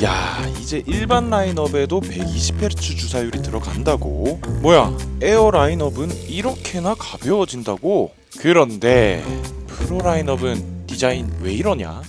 야, 이제 일반 라인업에도 120Hz 주사율이 들어간다고? 뭐야, 에어 라인업은 이렇게나 가벼워진다고? 그런데 프로 라인업은 디자인 왜 이러냐?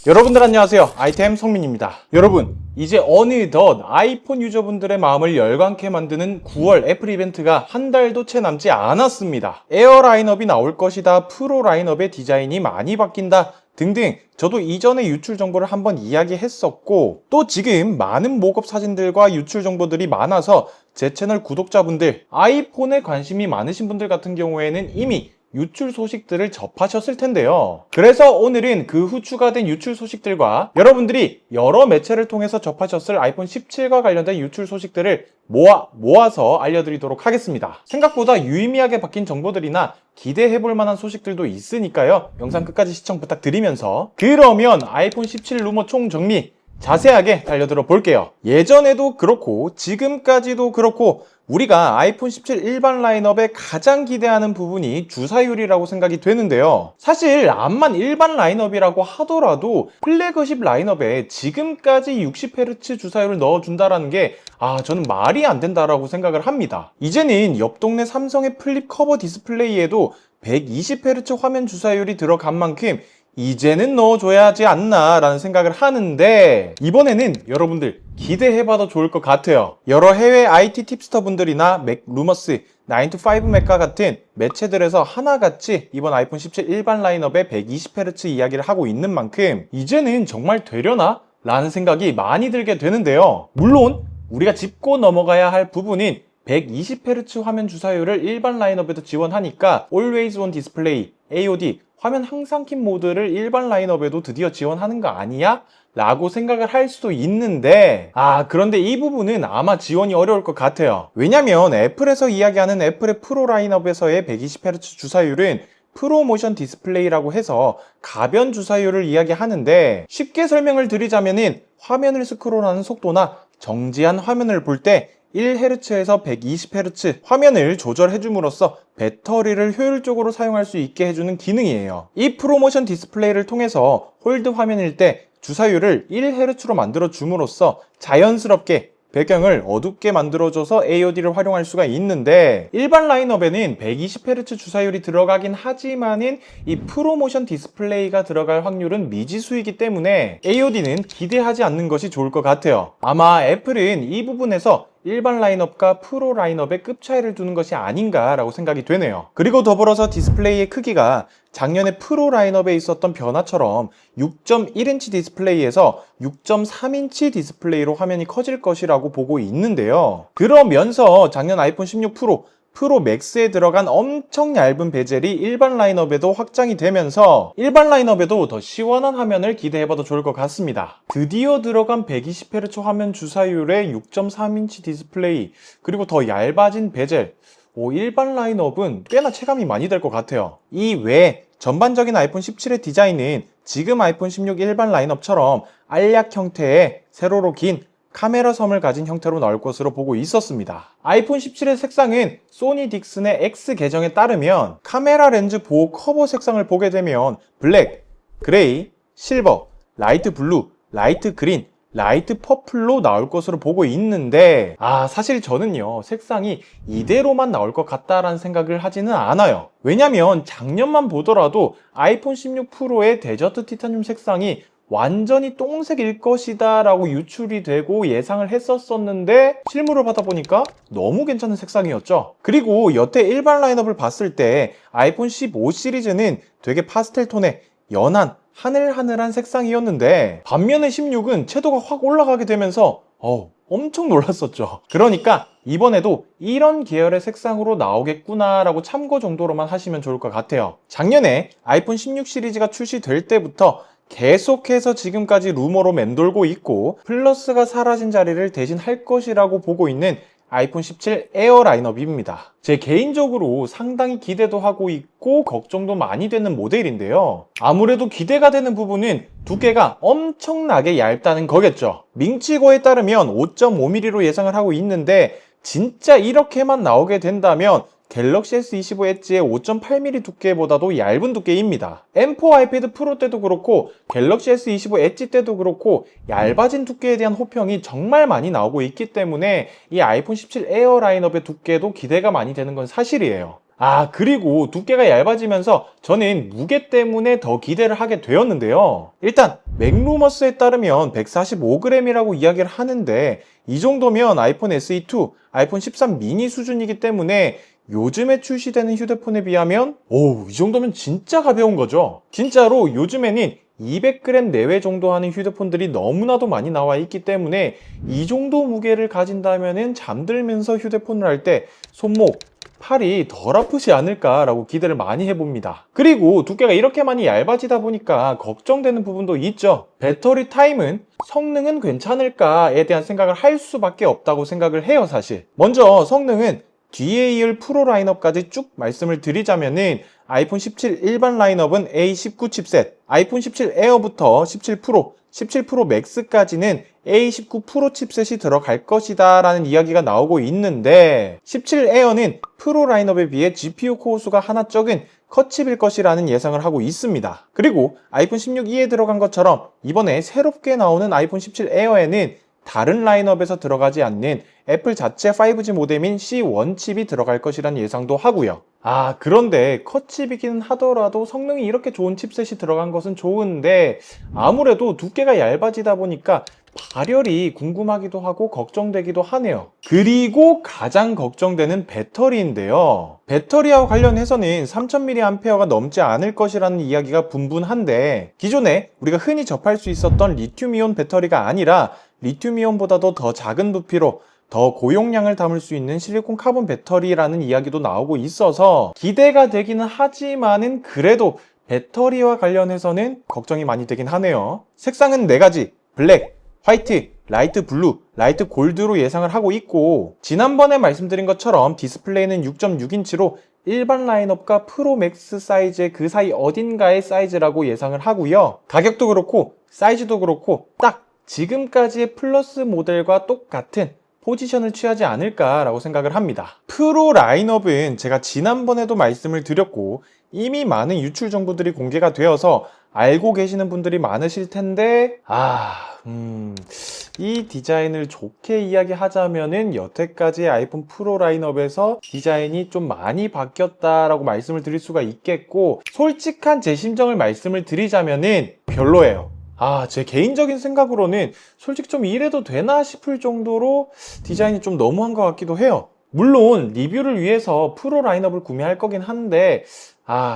여러분들 안녕하세요. 아이템 성민입니다. 여러분, 이제 어느덧 아이폰 유저분들의 마음을 열광케 만드는 9월 애플 이벤트가 한 달도 채 남지 않았습니다. 에어 라인업이 나올 것이다, 프로 라인업의 디자인이 많이 바뀐다 등등, 저도 이전에 유출 정보를 한번 이야기했었고, 또 지금 많은 모급 사진들과 유출 정보들이 많아서 제 채널 구독자분들, 아이폰에 관심이 많으신 분들 같은 경우에는 이미 유출 소식들을 접하셨을 텐데요. 그래서 오늘은 그 후 추가된 유출 소식들과 여러분들이 여러 매체를 통해서 접하셨을 아이폰 17과 관련된 유출 소식들을 모아서 알려드리도록 하겠습니다. 생각보다 유의미하게 바뀐 정보들이나 기대해볼 만한 소식들도 있으니까요. 영상 끝까지 시청 부탁드리면서, 그러면 아이폰 17 루머 총정리 자세하게 달려들어 볼게요. 예전에도 그렇고 지금까지도 그렇고 우리가 아이폰 17 일반 라인업에 가장 기대하는 부분이 주사율이라고 생각이 되는데요. 사실 암만 일반 라인업이라고 하더라도 플래그십 라인업에 지금까지 60Hz 주사율을 넣어준다라는 게 저는 말이 안 된다라고 생각을 합니다. 이제는 옆 동네 삼성의 플립 커버 디스플레이에도 120Hz 화면 주사율이 들어간 만큼 이제는 넣어줘야 하지 않나 라는 생각을 하는데, 이번에는 여러분들 기대해봐도 좋을 것 같아요. 여러 해외 IT 팁스터 분들이나 루머스, 9to5Mac과 같은 매체들에서 하나같이 이번 아이폰 17 일반 라인업의 120Hz 이야기를 하고 있는 만큼 이제는 정말 되려나? 라는 생각이 많이 들게 되는데요. 물론 우리가 짚고 넘어가야 할 부분인 120Hz 화면 주사율을 일반 라인업에도 지원하니까 Always On Display, AOD, 화면 항상 킨 모드를 일반 라인업에도 드디어 지원하는 거 아니야? 라고 생각을 할 수도 있는데, 그런데 이 부분은 아마 지원이 어려울 것 같아요. 왜냐면 애플에서 이야기하는 애플의 프로 라인업에서의 120Hz 주사율은 프로모션 디스플레이라고 해서 가변 주사율을 이야기하는데, 쉽게 설명을 드리자면은 화면을 스크롤하는 속도나 정지한 화면을 볼 때 1Hz에서 120Hz 화면을 조절해줌으로써 배터리를 효율적으로 사용할 수 있게 해주는 기능이에요. 이 프로모션 디스플레이를 통해서 홀드 화면일 때 주사율을 1Hz로 만들어줌으로써 자연스럽게 배경을 어둡게 만들어줘서 AOD를 활용할 수가 있는데, 일반 라인업에는 120Hz 주사율이 들어가긴 하지만은 이 프로모션 디스플레이가 들어갈 확률은 미지수이기 때문에 AOD는 기대하지 않는 것이 좋을 것 같아요. 아마 애플은 이 부분에서 일반 라인업과 프로 라인업의 급 차이를 두는 것이 아닌가라고 생각이 되네요. 그리고 더불어서 디스플레이의 크기가 작년에 프로 라인업에 있었던 변화처럼 6.1인치 디스플레이에서 6.3인치 디스플레이로 화면이 커질 것이라고 보고 있는데요. 그러면서 작년 아이폰 16 프로 맥스에 들어간 엄청 얇은 베젤이 일반 라인업에도 확장이 되면서 일반 라인업에도 더 시원한 화면을 기대해봐도 좋을 것 같습니다. 드디어 들어간 120Hz 화면 주사율의 6.3인치 디스플레이, 그리고 더 얇아진 베젤, 일반 라인업은 꽤나 체감이 많이 될 것 같아요. 이 외에 전반적인 아이폰 17의 디자인은 지금 아이폰 16 일반 라인업처럼 알약 형태의 세로로 긴 카메라 섬을 가진 형태로 나올 것으로 보고 있었습니다. 아이폰 17의 색상은 소니 딕슨의 X 계정에 따르면 카메라 렌즈 보호 커버 색상을 보게 되면 블랙, 그레이, 실버, 라이트 블루, 라이트 그린, 라이트 퍼플로 나올 것으로 보고 있는데, 사실 저는요, 색상이 이대로만 나올 것 같다라는 생각을 하지는 않아요. 왜냐면 작년만 보더라도 아이폰 16 프로의 데저트 티타늄 색상이 완전히 똥색일 것이다 라고 유출이 되고 예상을 했었는데, 실물을 받아보니까 너무 괜찮은 색상이었죠. 그리고 여태 일반 라인업을 봤을 때 아이폰 15 시리즈는 되게 파스텔 톤의 연한 하늘하늘한 색상이었는데, 반면에 16은 채도가 확 올라가게 되면서 엄청 놀랐었죠. 그러니까 이번에도 이런 계열의 색상으로 나오겠구나 라고 참고 정도로만 하시면 좋을 것 같아요. 작년에 아이폰 16 시리즈가 출시될 때부터 계속해서 지금까지 루머로 맴돌고 있고, 플러스가 사라진 자리를 대신 할 것이라고 보고 있는 아이폰 17 에어 라인업입니다. 제 개인적으로 상당히 기대도 하고 있고 걱정도 많이 되는 모델인데요. 아무래도 기대가 되는 부분은 두께가 엄청나게 얇다는 거겠죠. 밍치고에 따르면 5.5mm로 예상을 하고 있는데, 진짜 이렇게만 나오게 된다면 갤럭시 S25 엣지의 5.8mm 두께보다도 얇은 두께입니다. M4 아이패드 프로 때도 그렇고 갤럭시 S25 엣지 때도 그렇고 얇아진 두께에 대한 호평이 정말 많이 나오고 있기 때문에 이 아이폰 17 에어 라인업의 두께도 기대가 많이 되는 건 사실이에요. 그리고 두께가 얇아지면서 저는 무게 때문에 더 기대를 하게 되었는데요. 일단 맥루머스에 따르면 145g이라고 이야기를 하는데 이 정도면 아이폰 SE2, 아이폰 13 미니 수준이기 때문에 요즘에 출시되는 휴대폰에 비하면 이 정도면 진짜 가벼운 거죠. 진짜로 요즘에는 200g 내외 정도 하는 휴대폰들이 너무나도 많이 나와 있기 때문에 이 정도 무게를 가진다면은 잠들면서 휴대폰을 할 때 손목, 팔이 덜 아프지 않을까라고 기대를 많이 해봅니다. 그리고 두께가 이렇게 많이 얇아지다 보니까 걱정되는 부분도 있죠. 배터리 타임은 성능은 괜찮을까에 대한 생각을 할 수밖에 없다고 생각을 해요, 사실. 먼저 성능은 뒤에 이을 프로 라인업까지 쭉 말씀을 드리자면은 아이폰 17 일반 라인업은 A19 칩셋, 아이폰 17 에어부터 17 프로, 17 프로 맥스까지는 A19 프로 칩셋이 들어갈 것이다 라는 이야기가 나오고 있는데 17 에어는 프로 라인업에 비해 GPU 코어 수가 하나 적은 컷칩일 것이라는 예상을 하고 있습니다. 그리고 아이폰 16E에 들어간 것처럼 이번에 새롭게 나오는 아이폰 17 에어에는 다른 라인업에서 들어가지 않는 애플 자체 5G 모뎀인 C1 칩이 들어갈 것이라는 예상도 하고요. 그런데 컷칩이긴 하더라도 성능이 이렇게 좋은 칩셋이 들어간 것은 좋은데 아무래도 두께가 얇아지다 보니까 발열이 궁금하기도 하고 걱정되기도 하네요. 그리고 가장 걱정되는 배터리인데요. 배터리와 관련해서는 3000mAh가 넘지 않을 것이라는 이야기가 분분한데 기존에 우리가 흔히 접할 수 있었던 리튬이온 배터리가 아니라 리튬이온보다도 더 작은 부피로 더 고용량을 담을 수 있는 실리콘 카본 배터리라는 이야기도 나오고 있어서 기대가 되기는 하지만은 그래도 배터리와 관련해서는 걱정이 많이 되긴 하네요. 색상은 4가지, 블랙, 화이트, 라이트 블루, 라이트 골드로 예상을 하고 있고 지난번에 말씀드린 것처럼 디스플레이는 6.6인치로 일반 라인업과 프로 맥스 사이즈의 그 사이 어딘가의 사이즈라고 예상을 하고요. 가격도 그렇고 사이즈도 그렇고 딱 지금까지의 플러스 모델과 똑같은 포지션을 취하지 않을까라고 생각을 합니다. 프로 라인업은 제가 지난번에도 말씀을 드렸고 이미 많은 유출 정보들이 공개가 되어서 알고 계시는 분들이 많으실 텐데 이 디자인을 좋게 이야기하자면은 여태까지 아이폰 프로 라인업에서 디자인이 좀 많이 바뀌었다라고 말씀을 드릴 수가 있겠고 솔직한 제 심정을 말씀을 드리자면은 별로예요. 제 개인적인 생각으로는 솔직히 좀 이래도 되나 싶을 정도로 디자인이 좀 너무한 것 같기도 해요. 물론 리뷰를 위해서 프로 라인업을 구매할 거긴 한데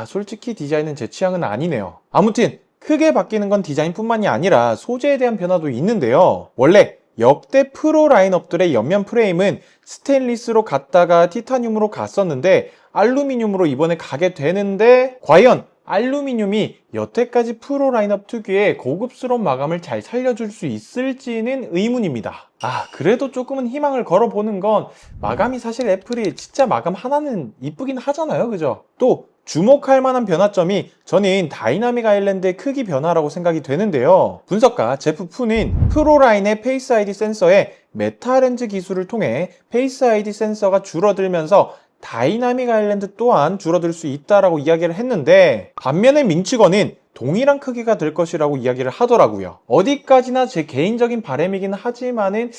솔직히 디자인은 제 취향은 아니네요. 아무튼 크게 바뀌는 건 디자인뿐만이 아니라 소재에 대한 변화도 있는데요. 원래 역대 프로 라인업들의 옆면 프레임은 스테인리스로 갔다가 티타늄으로 갔었는데 알루미늄으로 이번에 가게 되는데 과연 알루미늄이 여태까지 프로 라인업 특유의 고급스러운 마감을 잘 살려줄 수 있을지는 의문입니다. 그래도 조금은 희망을 걸어보는 건 마감이 사실 애플이 진짜 마감 하나는 이쁘긴 하잖아요, 그죠? 또 주목할 만한 변화점이 저는 다이나믹 아일랜드의 크기 변화라고 생각이 되는데요. 분석가 제프 푸는 프로 라인의 페이스 아이디 센서의 메타 렌즈 기술을 통해 페이스 아이디 센서가 줄어들면서 다이나믹 아일랜드 또한 줄어들 수 있다라고 이야기를 했는데 반면에 민치건은 동일한 크기가 될 것이라고 이야기를 하더라고요. 어디까지나 제 개인적인 바람이긴 하지만은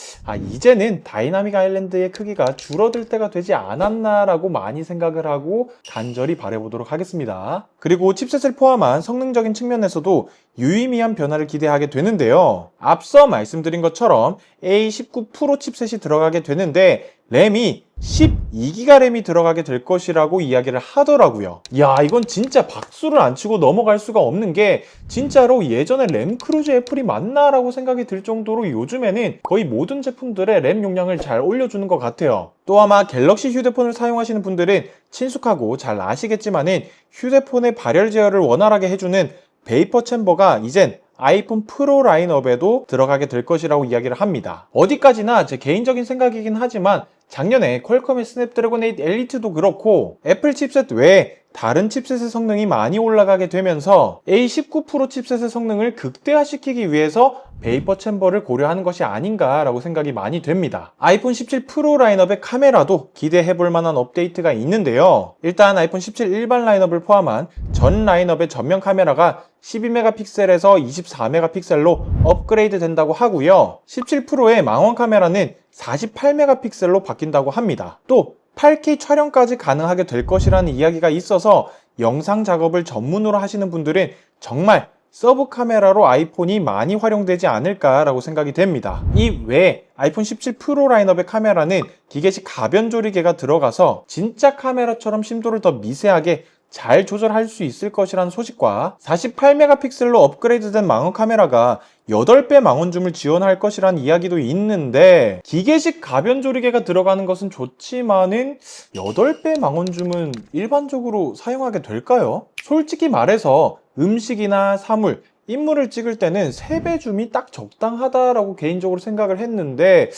이제는 다이나믹 아일랜드의 크기가 줄어들 때가 되지 않았나라고 많이 생각을 하고 간절히 바라보도록 하겠습니다. 그리고 칩셋을 포함한 성능적인 측면에서도 유의미한 변화를 기대하게 되는데요. 앞서 말씀드린 것처럼 A19 프로 칩셋이 들어가게 되는데 램이 12기가 램이 들어가게 될 것이라고 이야기를 하더라고요. 이건 진짜 박수를 안 치고 넘어갈 수가 없는 게 진짜로 예전에 램 크루즈 애플이 맞나라고 생각이 들 정도로 요즘에는 거의 모든 제품들의 램 용량을 잘 올려주는 것 같아요. 또 아마 갤럭시 휴대폰을 사용하시는 분들은 친숙하고 잘 아시겠지만은 휴대폰의 발열 제어를 원활하게 해주는 베이퍼 챔버가 이젠 아이폰 프로 라인업에도 들어가게 될 것이라고 이야기를 합니다. 어디까지나 제 개인적인 생각이긴 하지만 작년에 퀄컴의 스냅드래곤 8 엘리트도 그렇고 애플 칩셋 외에 다른 칩셋의 성능이 많이 올라가게 되면서 A19 프로 칩셋의 성능을 극대화시키기 위해서 베이퍼 챔버를 고려하는 것이 아닌가라고 생각이 많이 됩니다. 아이폰 17 프로 라인업의 카메라도 기대해볼 만한 업데이트가 있는데요. 일단 아이폰 17 일반 라인업을 포함한 전 라인업의 전면 카메라가 12메가픽셀에서 24메가픽셀로 업그레이드 된다고 하고요. 17 프로의 망원 카메라는 48메가픽셀로 바뀐다고 합니다. 또 8K 촬영까지 가능하게 될 것이라는 이야기가 있어서 영상 작업을 전문으로 하시는 분들은 정말 서브 카메라로 아이폰이 많이 활용되지 않을까라고 생각이 됩니다. 이 외에 아이폰 17 프로 라인업의 카메라는 기계식 가변 조리개가 들어가서 진짜 카메라처럼 심도를 더 미세하게 잘 조절할 수 있을 것이라는 소식과 48메가픽셀로 업그레이드된 망원 카메라가 8배 망원줌을 지원할 것이라는 이야기도 있는데 기계식 가변 조리개가 들어가는 것은 좋지만은 8배 망원줌은 일반적으로 사용하게 될까요? 솔직히 말해서 음식이나 사물, 인물을 찍을 때는 3배 줌이 딱 적당하다라고 개인적으로 생각을 했는데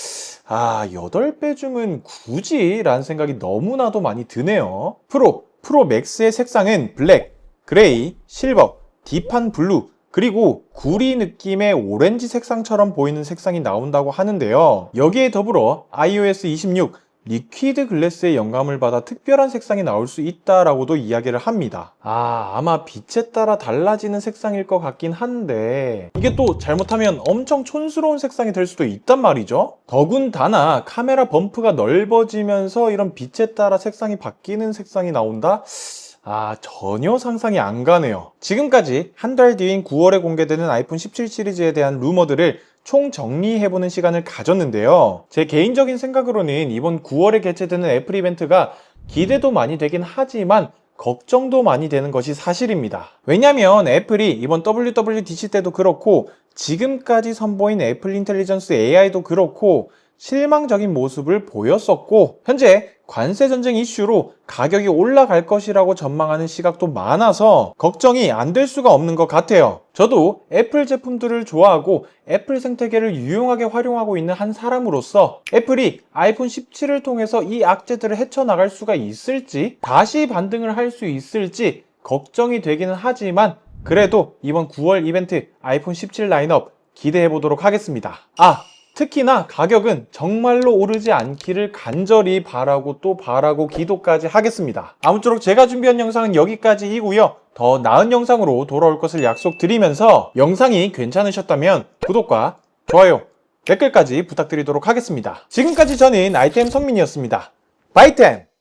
8배 줌은 굳이? 라는 생각이 너무나도 많이 드네요. 프로 맥스의 색상은 블랙, 그레이, 실버, 딥한 블루, 그리고 구리 느낌의 오렌지 색상처럼 보이는 색상이 나온다고 하는데요. 여기에 더불어 iOS 26 리퀴드 글래스의 영감을 받아 특별한 색상이 나올 수 있다라고도 이야기를 합니다. 아마 빛에 따라 달라지는 색상일 것 같긴 한데 이게 또 잘못하면 엄청 촌스러운 색상이 될 수도 있단 말이죠. 더군다나 카메라 범프가 넓어지면서 이런 빛에 따라 색상이 바뀌는 색상이 나온다? 전혀 상상이 안 가네요. 지금까지 한 달 뒤인 9월에 공개되는 아이폰 17 시리즈에 대한 루머들을 총 정리해보는 시간을 가졌는데요. 제 개인적인 생각으로는 이번 9월에 개최되는 애플 이벤트가 기대도 많이 되긴 하지만 걱정도 많이 되는 것이 사실입니다. 왜냐면 애플이 이번 WWDC 때도 그렇고 지금까지 선보인 애플 인텔리전스 AI도 그렇고 실망적인 모습을 보였었고 현재 관세 전쟁 이슈로 가격이 올라갈 것이라고 전망하는 시각도 많아서 걱정이 안 될 수가 없는 것 같아요. 저도 애플 제품들을 좋아하고 애플 생태계를 유용하게 활용하고 있는 한 사람으로서 애플이 아이폰 17을 통해서 이 악재들을 헤쳐나갈 수가 있을지 다시 반등을 할 수 있을지 걱정이 되기는 하지만 그래도 이번 9월 이벤트 아이폰 17 라인업 기대해 보도록 하겠습니다. 특히나 가격은 정말로 오르지 않기를 간절히 바라고 또 바라고 기도까지 하겠습니다. 아무쪼록 제가 준비한 영상은 여기까지이고요. 더 나은 영상으로 돌아올 것을 약속드리면서 영상이 괜찮으셨다면 구독과 좋아요, 댓글까지 부탁드리도록 하겠습니다. 지금까지 저는 아이템 성민이었습니다. 바이템!